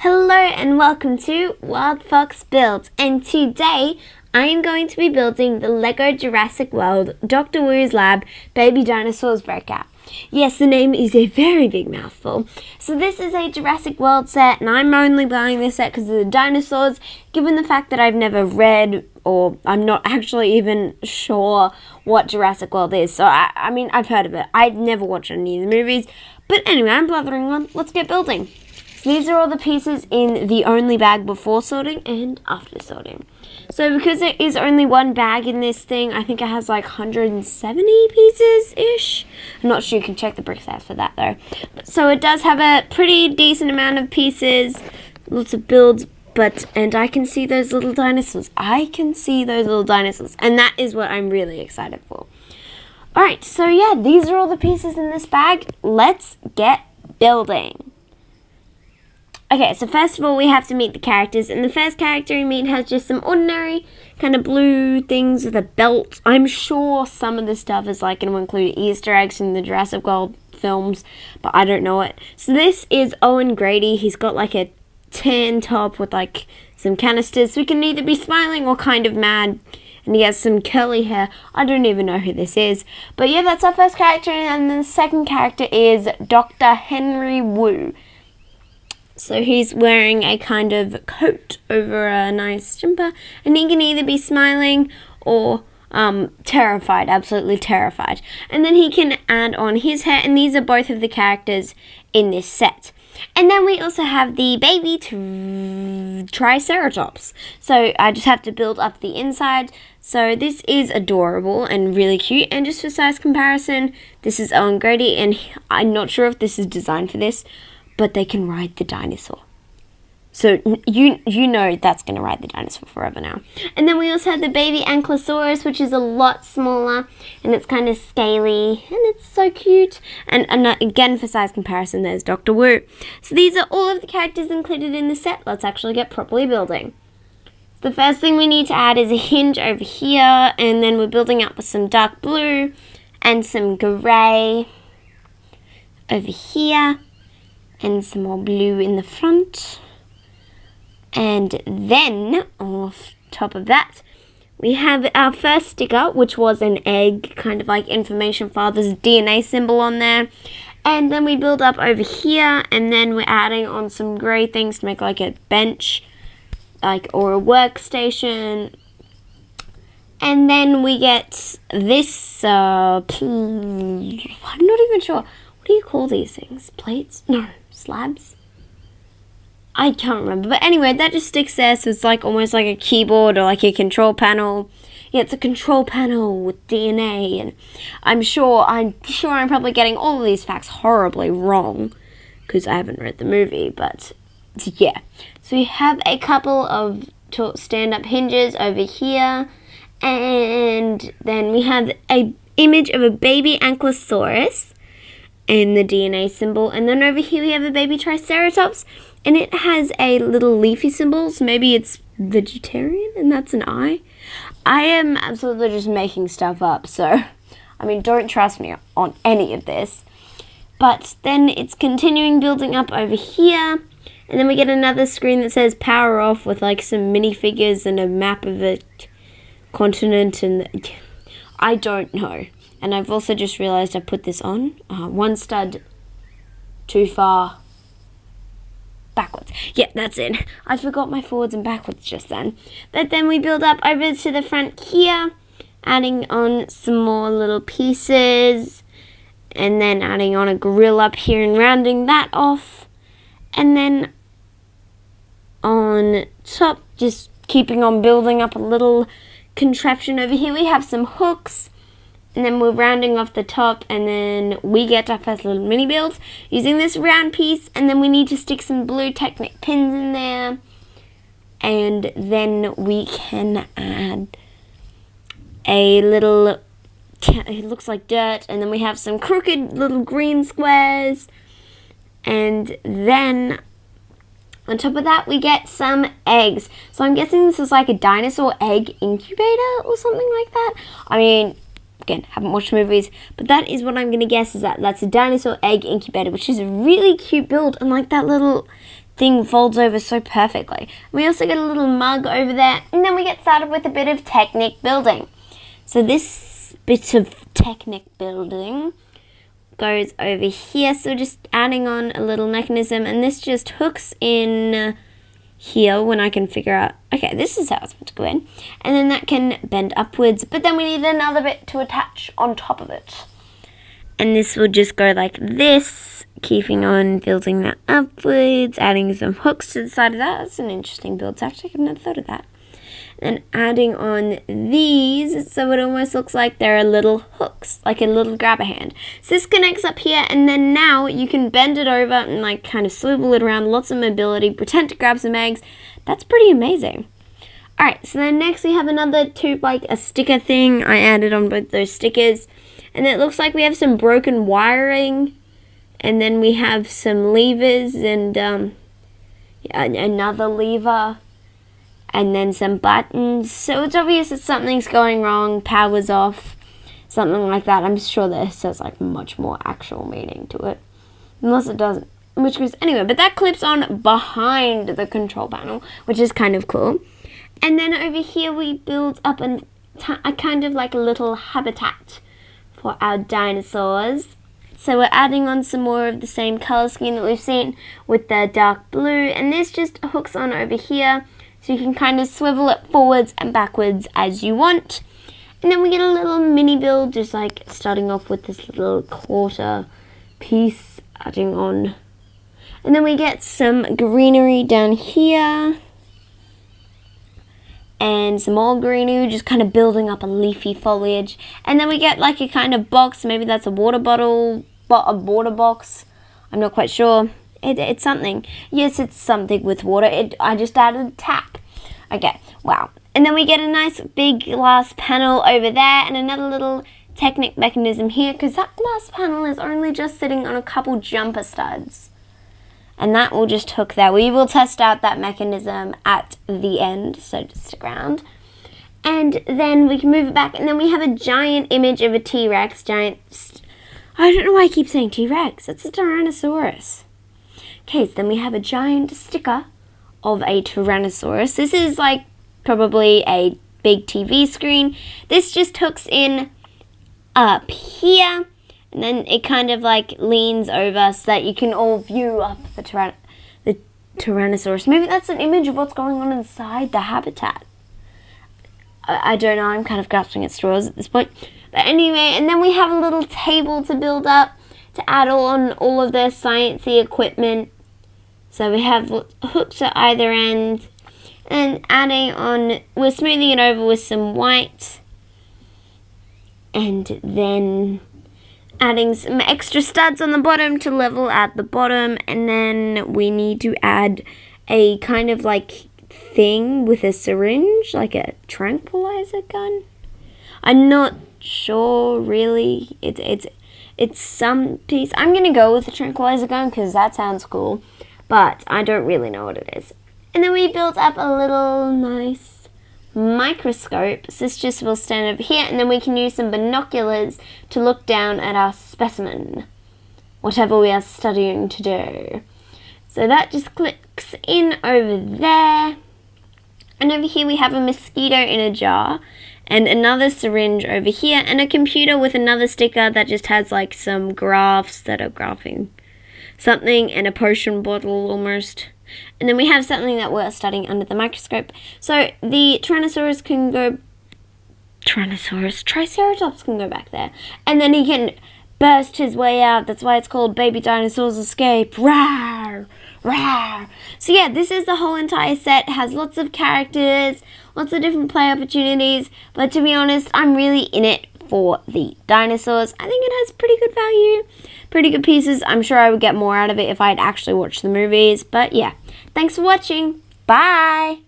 Hello and welcome to Wildfox Builds, and today I am going to be building the LEGO Jurassic World Dr. Wu's Lab Baby Dinosaurs Breakout. Yes, the name is a very big mouthful. So this is a Jurassic World set, and I'm only buying this set because of the dinosaurs, given the fact that I've never read, or I'm not actually even sure what Jurassic World is. So I mean, I've heard of it. I've never watched any of the movies. But anyway, I'm blathering on. Let's get building. So these are all the pieces in the only bag before sorting and after sorting. So because there is only one bag in this thing, I think it has like 170 pieces-ish. I'm not sure, you can check the brick size for that though. So it does have a pretty decent amount of pieces, lots of builds, and I can see those little dinosaurs. I can see those little dinosaurs, and that is what I'm really excited for. Alright, so yeah, these are all the pieces in this bag. Let's get building. Okay, so first of all, we have to meet the characters, and the first character we meet has just some ordinary kind of blue things with a belt. I'm sure some of this stuff is like going to include Easter eggs in the Jurassic World films, but I don't know it. So this is Owen Grady. He's got like a tan top with like some canisters, so he can either be smiling or kind of mad, and he has some curly hair. I don't even know who this is, but yeah, that's our first character, and then the second character is Dr. Henry Wu. So he's wearing a kind of coat over a nice jumper, and he can either be smiling or terrified, absolutely terrified. And then he can add on his hair, and these are both of the characters in this set. And then we also have the baby Triceratops. So I just have to build up the inside. So this is adorable and really cute. And just for size comparison, this is Owen Grady, and I'm not sure if this is designed for this, but they can ride the dinosaur. So you know that's going to ride the dinosaur forever now. And then we also have the baby Anklosaurus, which is a lot smaller, and it's kind of scaly, and it's so cute. And again, for size comparison, there's Dr. Wu. So these are all of the characters included in the set. Let's actually get properly building. The first thing we need to add is a hinge over here, and then we're building up with some dark blue and some grey over here, and some more blue in the front. And then, off top of that, we have our first sticker, which was an egg, kind of like information father's DNA symbol on there. And then we build up over here, and then we're adding on some grey things to make like a bench, or a workstation. And then we get this, I'm not even sure. What do you call these things? Plates? No. Slabs? I can't remember, but anyway, that just sticks there, so it's like almost like a keyboard or like a control panel. Yeah, it's a control panel with DNA, and I'm sure I'm probably getting all of these facts horribly wrong because I haven't read the movie, but yeah. So we have a couple of stand-up hinges over here, and then we have a image of a baby Anklosaurus and the DNA symbol, and then over here we have a baby Triceratops, and it has a little leafy symbol, so maybe it's vegetarian, and that's an eye. I am absolutely just making stuff up, so I mean, don't trust me on any of this. But then it's continuing building up over here, and then we get another screen that says power off with like some minifigures and a map of a continent, and I don't know. And I've also just realised I put this on one stud too far backwards. Yeah, that's it. I forgot my forwards and backwards just then. But then we build up over to the front here, adding on some more little pieces, and then adding on a grill up here and rounding that off. And then on top, just keeping on building up a little contraption over here. We have some hooks. And then we're rounding off the top, and then we get our first little mini build using this round piece, and then we need to stick some blue Technic pins in there, and then we can add a little, it looks like dirt, and then we have some crooked little green squares, and then on top of that we get some eggs. So I'm guessing this is like a dinosaur egg incubator or something like that. I mean, again, haven't watched movies, but that is what I'm going to guess, is that that's a dinosaur egg incubator, which is a really cute build, and like that little thing folds over so perfectly. We also get a little mug over there, and then we get started with a bit of technic building. So this bit of technic building goes over here, so just adding on a little mechanism, and this just hooks in here when I can figure out, okay, this is how it's meant to go in, and then that can bend upwards, but then we need another bit to attach on top of it, and this will just go like this, keeping on building that upwards, adding some hooks to the side of that. That's an interesting build, actually. I've never thought of that. And adding on these, so it almost looks like there are little hooks, like a little grabber hand. So this connects up here, and then now you can bend it over and like kind of swivel it around, lots of mobility, pretend to grab some eggs. That's pretty amazing. Alright, so then next we have another tube, like a sticker thing. I added on both those stickers. And it looks like we have some broken wiring. And then we have some levers and another lever. And then some buttons. So it's obvious that something's going wrong, power's off, something like that. I'm sure this has like much more actual meaning to it. Unless it doesn't. Which goes anyway, but that clips on behind the control panel, which is kind of cool. And then over here we build up a kind of like a little habitat for our dinosaurs. So we're adding on some more of the same color scheme that we've seen with the dark blue. And this just hooks on over here. So you can kind of swivel it forwards and backwards as you want. And then we get a little mini build, just like starting off with this little quarter piece, adding on. And then we get some greenery down here. And some more greenery, just kind of building up a leafy foliage. And then we get like a kind of box, maybe that's a water bottle, a water box. I'm not quite sure. It's something. Yes, it's something with water. I just added a tap. Okay, wow. And then we get a nice big glass panel over there and another little Technic mechanism here, because that glass panel is only just sitting on a couple jumper studs. And that will just hook there. We will test out that mechanism at the end, so just stick around. And then we can move it back, and then we have a giant image of a T-Rex, I don't know why I keep saying T-Rex, it's a Tyrannosaurus. Okay, so then we have a giant sticker of a Tyrannosaurus. This is like probably a big TV screen. This just hooks in up here, and then it kind of like leans over so that you can all view up the Tyrannosaurus. Maybe that's an image of what's going on inside the habitat. I don't know, I'm kind of grasping at straws at this point. But anyway, and then we have a little table to build up to add on all of the sciencey equipment. So we have hooks at either end, and adding on, we're smoothing it over with some white, and then adding some extra studs on the bottom to level at the bottom, and then we need to add a kind of like thing with a syringe, like a tranquilizer gun. I'm not sure really. It's some piece. I'm gonna go with the tranquilizer gun because that sounds cool, but I don't really know what it is. And then we built up a little nice microscope. So this just will stand over here, and then we can use some binoculars to look down at our specimen, whatever we are studying to do. So that just clicks in over there. And over here we have a mosquito in a jar, and another syringe over here, and a computer with another sticker that just has like some graphs that are graphing something, and a potion bottle almost. And then we have something that we're studying under the microscope. So the Triceratops can go back there. And then he can burst his way out. That's why it's called Baby Dinosaurs Escape. Rawr! Rawr! So yeah, this is the whole entire set. It has lots of characters, lots of different play opportunities. But to be honest, I'm really in it for the dinosaurs. I think it has pretty good value, pretty good pieces. I'm sure I would get more out of it if I had actually watched the movies. But yeah, thanks for watching. Bye!